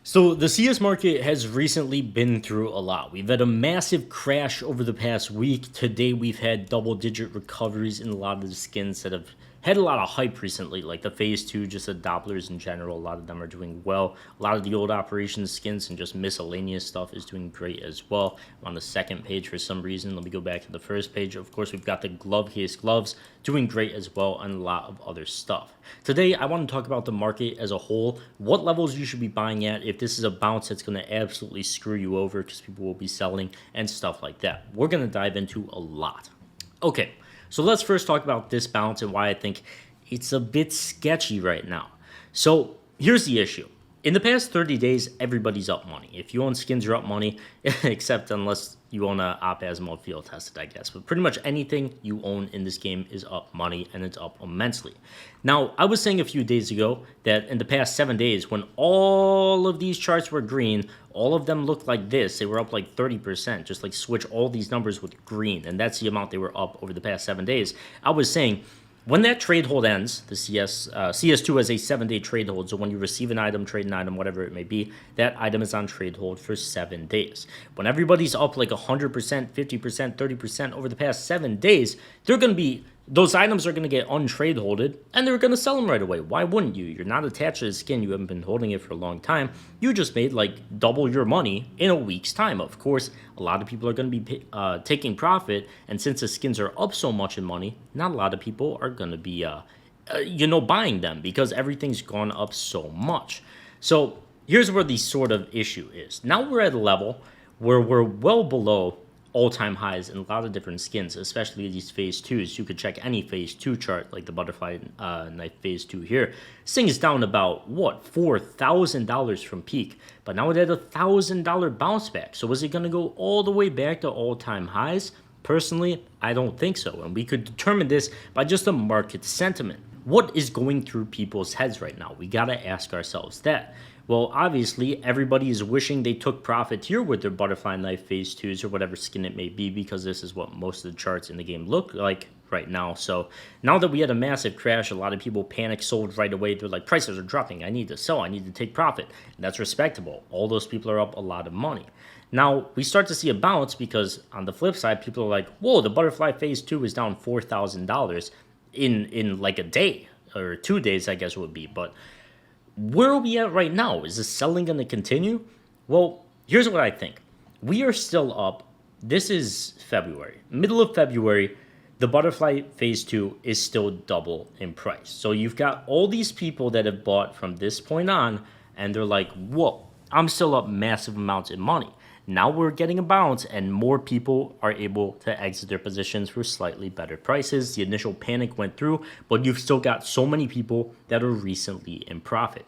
So the CS market has recently been through a lot. We've had a massive crash over the past week. Today we've had double-digit recoveries in a lot of the skins that have had a lot of hype recently, like the Phase 2, just the Dopplers in general. A lot of them are doing well. A lot of the old operations skins and just miscellaneous stuff is doing great as well. I'm on the second page for some reason. Let me go back to the first page. Of course, we've got the glove case gloves doing great as well, and a lot of other stuff. Today, I want to talk about the market as a whole, what levels you should be buying at, if this is a bounce that's going to absolutely screw you over because people will be selling and stuff like that. We're going to dive into a lot. Okay, so let's first talk about this bounce and why I think it's a bit sketchy right now. So here's the issue. In the past 30 days, everybody's up money. If you own skins, you're up money, except unless you own a op Asimov field tested, I guess. But pretty much anything you own in this game is up money, and it's up immensely. Now, I was saying a few days ago that in the past 7 days, when all of these charts were green, all of them looked like this. They were up like 30%, just like switch all these numbers with green, and that's the amount they were up over the past 7 days. I was saying, when that trade hold ends, the CS2 has a 7-day trade hold, so when you receive an item, trade an item, whatever it may be, that item is on trade hold for 7 days. When everybody's up like 100%, 50%, 30% over the past 7 days, those items are going to get untrade holded, and they're going to sell them right away. Why wouldn't you? You're not attached to the skin. You haven't been holding it for a long time. You just made like double your money in a week's time. Of course, a lot of people are going to be taking profit, and since the skins are up so much in money, not a lot of people are going to be, buying them because everything's gone up so much. So here's where the sort of issue is. Now we're at a level where we're well below all-time highs in a lot of different skins, especially these phase 2s. You could check any phase 2 chart, like the butterfly knife phase 2 here. This thing is down about, $4,000 from peak, but now it had a $1,000 bounce back. So is it going to go all the way back to all-time highs? Personally, I don't think so, and we could determine this by just the market sentiment. What is going through people's heads right now? We got to ask ourselves that. Well, obviously, everybody is wishing they took profit here with their butterfly knife phase 2s or whatever skin it may be, because this is what most of the charts in the game look like right now. So now that we had a massive crash, a lot of people panic sold right away. They're like, prices are dropping. I need to sell. I need to take profit. And that's respectable. All those people are up a lot of money. Now, we start to see a bounce because on the flip side, people are like, whoa, the butterfly phase 2 is down $4,000 in like a day, or 2 days, I guess it would be. But where are we at right now? Is this selling going to continue? Well, here's what I think. We are still up. This is February. Middle of February, the butterfly phase 2 is still double in price. So you've got all these people that have bought from this point on, and they're like, whoa, I'm still up massive amounts in money. Now we're getting a bounce, and more people are able to exit their positions for slightly better prices. The initial panic went through, but you've still got so many people that are recently in profit.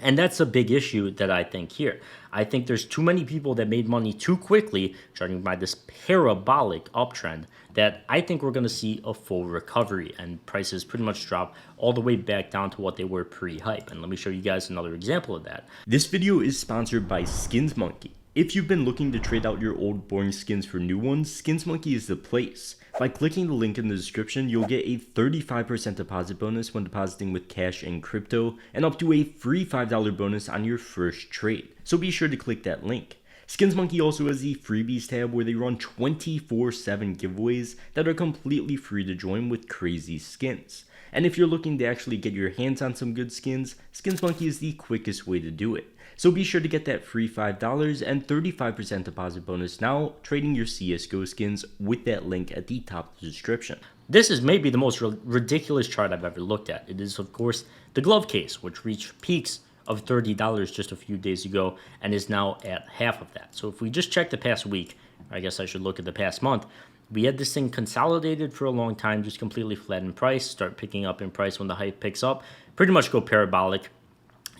And that's a big issue that I think here. I think there's too many people that made money too quickly, judging by this parabolic uptrend, that I think we're going to see a full recovery and prices pretty much drop all the way back down to what they were pre-hype. And let me show you guys another example of that. This video is sponsored by Skins Monkey. If you've been looking to trade out your old boring skins for new ones, Skins Monkey is the place. By clicking the link in the description, you'll get a 35% deposit bonus when depositing with cash and crypto, and up to a free $5 bonus on your first trade. So be sure to click that link. Skins Monkey also has the freebies tab where they run 24/7 giveaways that are completely free to join with crazy skins. And if you're looking to actually get your hands on some good skins, Skins Monkey is the quickest way to do it. So be sure to get that free $5 and 35% deposit bonus now, trading your CSGO skins with that link at the top of the description. This is maybe the most ridiculous chart I've ever looked at. It is, of course, the glove case, which reached peaks of $30 just a few days ago and is now at half of that. So if we just check the past week, I guess I should look at the past month, we had this thing consolidated for a long time, just completely flat in price, start picking up in price when the hype picks up, pretty much go parabolic.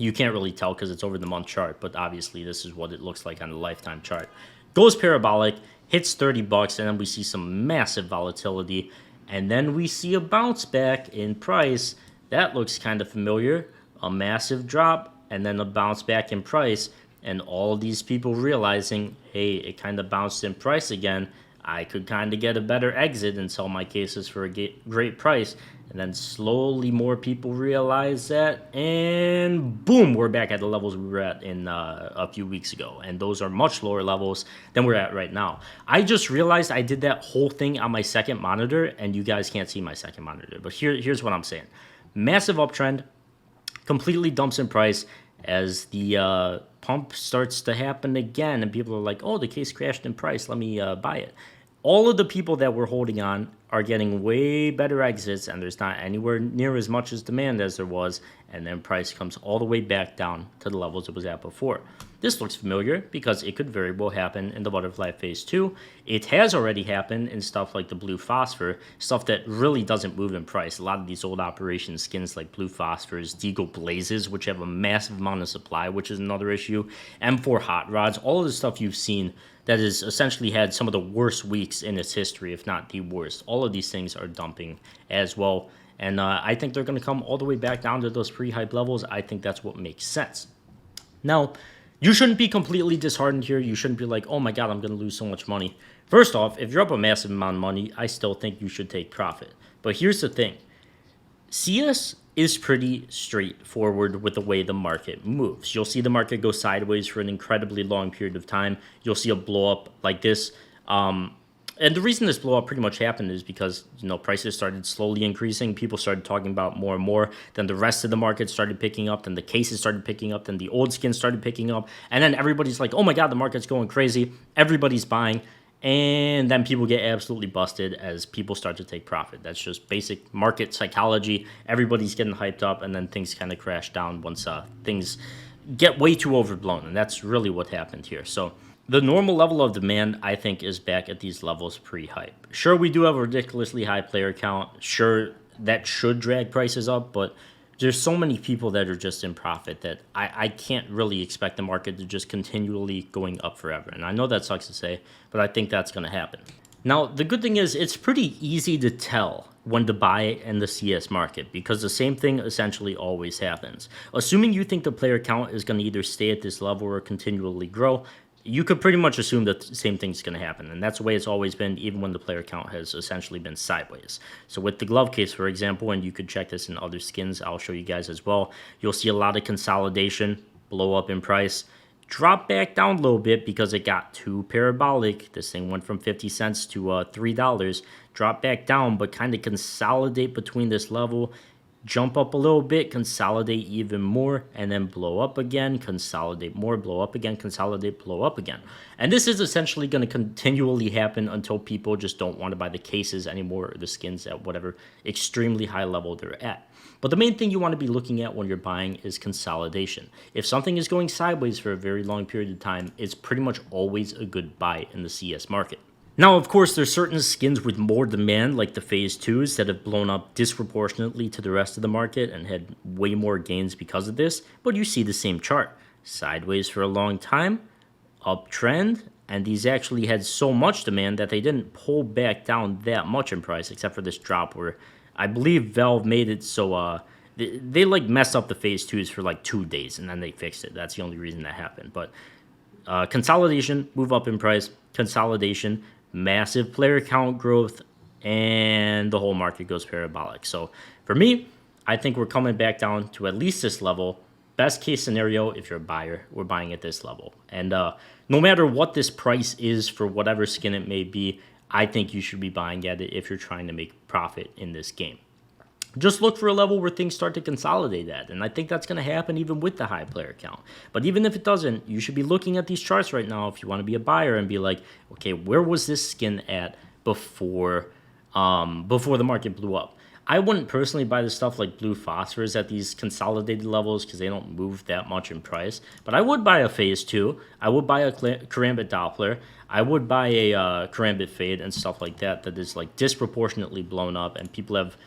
You can't really tell because it's over the month chart, but obviously this is what it looks like on the lifetime chart. Goes parabolic, hits $30, and then we see some massive volatility, and then we see a bounce back in price. That looks kind of familiar. A massive drop, and then a bounce back in price, and all these people realizing, hey, it kind of bounced in price again. I could kind of get a better exit and sell my cases for a great price. And then slowly more people realize that, and boom, we're back at the levels we were at in a few weeks ago. And those are much lower levels than we're at right now. I just realized I did that whole thing on my second monitor, and you guys can't see my second monitor. But here's what I'm saying. Massive uptrend, completely dumps in price as the pump starts to happen again, and people are like, oh, the case crashed in price, let me buy it. All of the people that were holding on are getting way better exits, and there's not anywhere near as much as demand as there was, and then price comes all the way back down to the levels it was at before. This looks familiar because it could very well happen in the butterfly phase 2. It has already happened in stuff like the blue phosphor, stuff that really doesn't move in price. A lot of these old operation skins like blue phosphors, Deagle blazes, which have a massive amount of supply, which is another issue, M4 hot rods, all of the stuff you've seen that has essentially had some of the worst weeks in its history, if not the worst. All of these things are dumping as well. And I think they're going to come all the way back down to those pre-hype levels. I think that's what makes sense. Now, you shouldn't be completely disheartened here. You shouldn't be like, oh my God, I'm going to lose so much money. First off, if you're up a massive amount of money, I still think you should take profit. But here's the thing. CS is pretty straightforward with the way the market moves. You'll see the market go sideways for an incredibly long period of time. You'll see a blow up like this. And the reason this blow up pretty much happened is because, prices started slowly increasing. People started talking about more and more. Then the rest of the market started picking up. Then the cases started picking up. Then the old skins started picking up. And then everybody's like, oh my God, the market's going crazy. Everybody's buying. And then people get absolutely busted as people start to take profit. That's just basic market psychology. Everybody's getting hyped up, and then things kind of crash down once things get way too overblown. And that's really what happened here. So the normal level of demand, I think, is back at these levels pre-hype. Sure, we do have a ridiculously high player count. Sure, that should drag prices up, but there's so many people that are just in profit that I can't really expect the market to just continually going up forever. And I know that sucks to say, but I think that's going to happen. Now, the good thing is it's pretty easy to tell when to buy in the CS market because the same thing essentially always happens. Assuming you think the player count is going to either stay at this level or continually grow, you could pretty much assume that the same thing's going to happen. And that's the way it's always been, even when the player count has essentially been sideways. So with the glove case, for example, and you could check this in other skins, I'll show you guys as well, you'll see a lot of consolidation, blow up in price, drop back down a little bit because it got too parabolic. This thing went from 50 cents to $3, drop back down, but kind of consolidate between this level, jump up a little bit, consolidate even more, and then blow up again, consolidate more, blow up again, consolidate, blow up again. And this is essentially going to continually happen until people just don't want to buy the cases anymore or the skins at whatever extremely high level they're at. But the main thing you want to be looking at when you're buying is consolidation. If something is going sideways for a very long period of time, it's pretty much always a good buy in the CS market. Now, of course, there's certain skins with more demand, like the Phase 2s, that have blown up disproportionately to the rest of the market and had way more gains because of this, but you see the same chart. Sideways for a long time, uptrend, and these actually had so much demand that they didn't pull back down that much in price, except for this drop where I believe Valve made it so they like messed up the Phase 2s for like 2 days, and then they fixed it. That's the only reason that happened. But consolidation, move up in price, consolidation, massive player count growth, and the whole market goes parabolic. So for me, I think we're coming back down to at least this level. Best case scenario, if you're a buyer, we're buying at this level. And no matter what this price is for whatever skin it may be, I think you should be buying at it if you're trying to make profit in this game. Just look for a level where things start to consolidate at, and I think that's going to happen even with the high player count. But even if it doesn't, you should be looking at these charts right now if you want to be a buyer and be like, okay, where was this skin at before the market blew up? I wouldn't personally buy the stuff like blue phosphors at these consolidated levels because they don't move that much in price. But I would buy a Phase 2. I would buy a Karambit Doppler. I would buy a Karambit Fade and stuff like that is like disproportionately blown up, and people have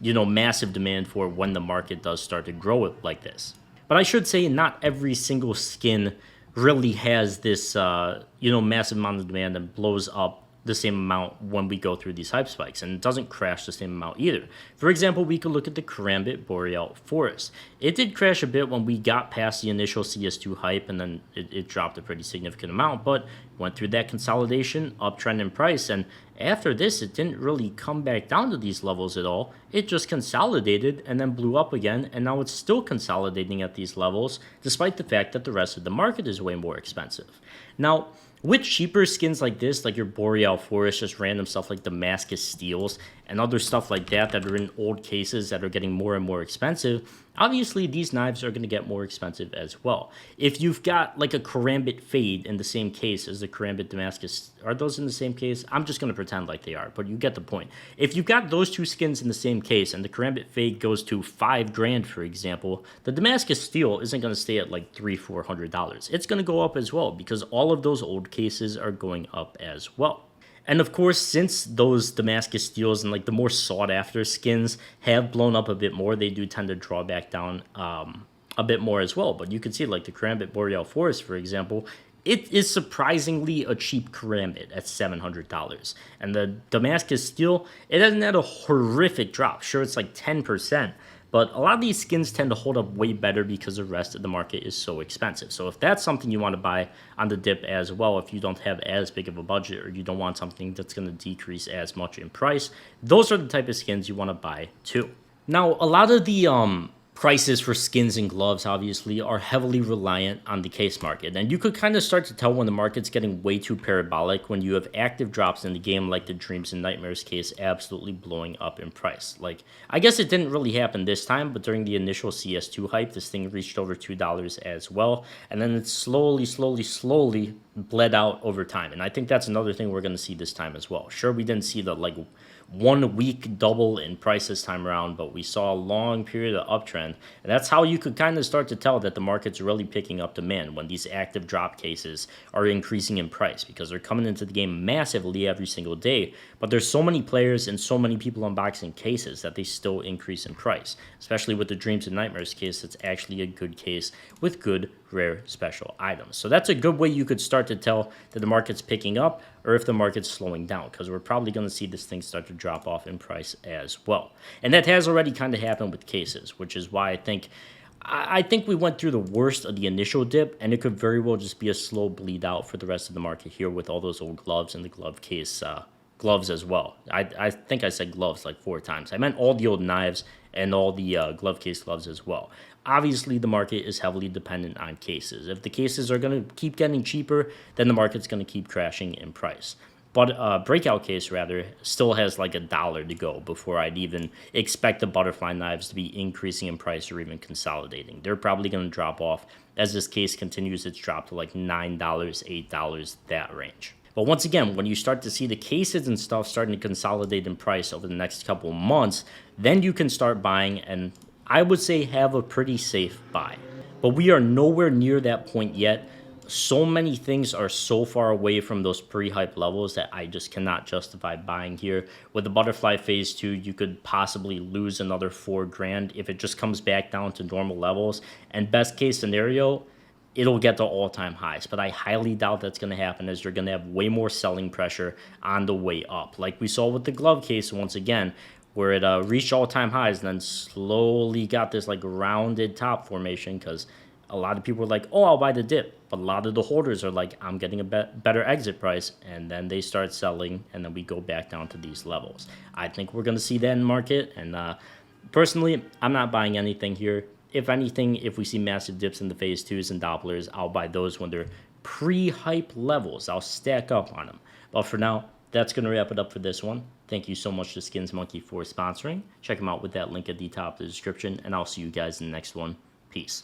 massive demand for when the market does start to grow it like this. But I should say not every single skin really has this, massive amount of demand and blows up the same amount when we go through these hype spikes, and it doesn't crash the same amount either. For example, we could look at the Karambit Boreal Forest. It did crash a bit when we got past the initial CS2 hype, and then it dropped a pretty significant amount, but went through that consolidation uptrend in price, and after this it didn't really come back down to these levels at all. It just consolidated and then blew up again, and now it's still consolidating at these levels despite the fact that the rest of the market is way more expensive. Now, with cheaper skins like this, like your Boreal Forest, just random stuff like Damascus Steels and other stuff like that that are in old cases that are getting more and more expensive, obviously these knives are going to get more expensive as well. If you've got like a Karambit Fade in the same case as the Karambit Damascus, are those in the same case? I'm just going to pretend like they are, but you get the point. If you've got those two skins in the same case and the Karambit Fade goes to $5,000, for example, the Damascus Steel isn't going to stay at like $300-400. It's going to go up as well because all of those old cases are going up as well. And of course, since those Damascus Steels and like the more sought after skins have blown up a bit more, they do tend to draw back down a bit more as well. But you can see like the Karambit Boreal Forest, for example, it is surprisingly a cheap Karambit at $700. And the Damascus Steel, it hasn't had a horrific drop. Sure, it's like 10%. But a lot of these skins tend to hold up way better because the rest of the market is so expensive. So if that's something you want to buy on the dip as well, if you don't have as big of a budget or you don't want something that's going to decrease as much in price, those are the type of skins you want to buy too. Now, a lot of the prices for skins and gloves obviously are heavily reliant on the case market, and you could kind of start to tell when the market's getting way too parabolic when you have active drops in the game like the Dreams and Nightmares case absolutely blowing up in price. Like, I guess it didn't really happen this time, but during the initial CS2 hype, this thing reached over $2 as well, and then it slowly bled out over time. And I think that's another thing we're going to see this time as well. Sure, we didn't see the like 1 week double in price this time around, but we saw a long period of uptrend, and that's how you could kind of start to tell that the market's really picking up demand when these active drop cases are increasing in price, because they're coming into the game massively every single day, but there's so many players and so many people unboxing cases that they still increase in price, especially with the Dreams and Nightmares case. It's actually a good case with good rare special items. So that's a good way you could start to tell that the market's picking up or if the market's slowing down, because we're probably going to see this thing start to drop off in price as well. And that has already kind of happened with cases, which is why I think we went through the worst of the initial dip, and it could very well just be a slow bleed out for the rest of the market here with all those old gloves and the glove case gloves as well. I think I said gloves like 4 times. I meant all the old knives and all the glove case gloves as well. Obviously, the market is heavily dependent on cases. If the cases are going to keep getting cheaper, then the market's going to keep crashing in price. But breakout case, rather, still has like $1 to go before I'd even expect the butterfly knives to be increasing in price or even consolidating. They're probably going to drop off as this case continues its drop to like $9, $8, that range. But once again, when you start to see the cases and stuff starting to consolidate in price over the next couple of months, then you can start buying, and I would say have a pretty safe buy. But we are nowhere near that point yet. So many things are so far away from those pre-hype levels that I just cannot justify buying here. With the Butterfly Phase 2, you could possibly lose another $4,000 if it just comes back down to normal levels. And best case scenario, it'll get to all-time highs, but I highly doubt that's going to happen, as you're going to have way more selling pressure on the way up. Like we saw with the glove case once again, where it reached all-time highs and then slowly got this like rounded top formation because a lot of people were like, oh, I'll buy the dip. But a lot of the holders are like, I'm getting a better exit price, and then they start selling, and then we go back down to these levels. I think we're going to see that in the market, and personally, I'm not buying anything here. If anything, if we see massive dips in the phase 2s and Dopplers, I'll buy those when they're pre-hype levels. I'll stack up on them. But for now, that's going to wrap it up for this one. Thank you so much to Skins Monkey for sponsoring. Check them out with that link at the top of the description, and I'll see you guys in the next one. Peace.